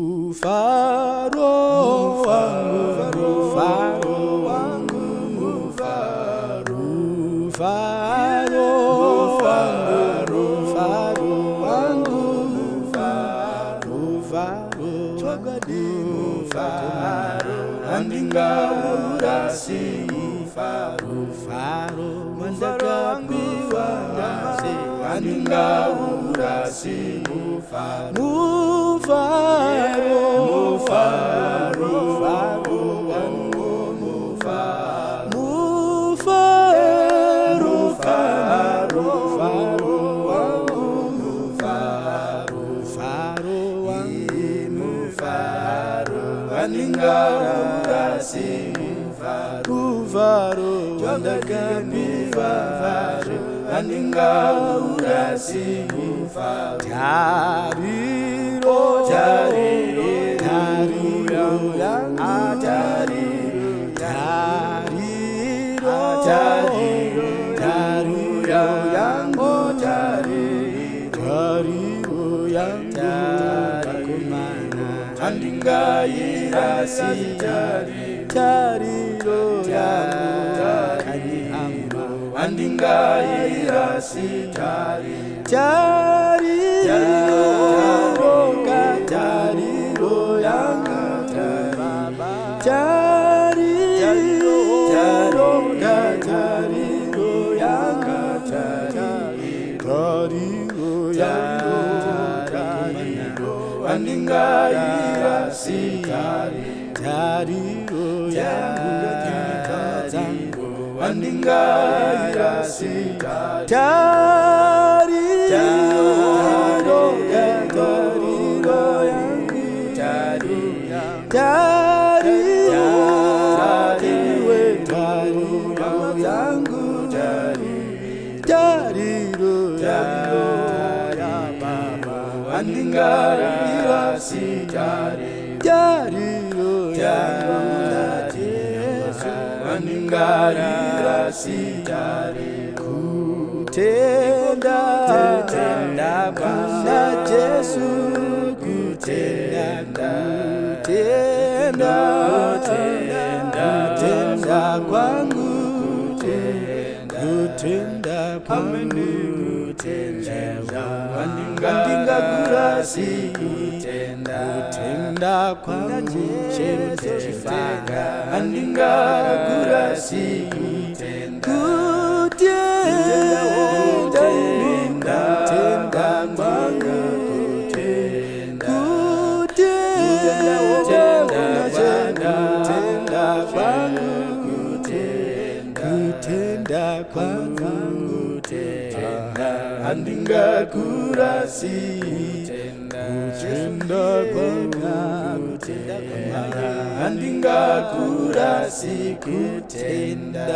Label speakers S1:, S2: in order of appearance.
S1: Mufaro wangu, mufaro wangu, mufaro, mufaro wangu, mufaro wangu, mufaro, mufaro, chogadi mufaro, andinga urasi mufaro, mufaro, mandaka mufaro, andinga urasi mufaro, mufaro, mufaro, mufaro wangu, mufaro, mufaro, mufaro, mufaro wangu, mufaro, mufaro wangu, mufaro, andinga urasi mufaro, mufaro, jondaka mufaro, andinga urasi mufaro, jariro, jariro, jariro, jariro, jariro, jariro, jariro, yango, jariro, jariro, yango, takumana, andinga irasi, jariro, jariro, yango, kanihamba, andinga irasi, jariro, jariro, jariro, yango, jariro, jariro, jariro, yango, jariro, jariro, andinga irasi, jariro, yango, andinga irasi, jariro, jariro, yango, jariro, yango, jariro, jariro, ya baba, andinga irasi, jariro, yango, Yesu, andinga irasi, jariro, kutenda, kutenda Bwana Yesu, kutenda, kutenda, kutenda kwangu, kutenda kwangu, kutenda, andinga kurasi, kutenda kwangu, Yesu, andinga kurasi, kutenda, kutenda kwangu, kutenda, kutenda kwangu, kutenda kwangu, kutenda, andinga kurasi, kutenda kwangu, andinga kurasi, kutenda.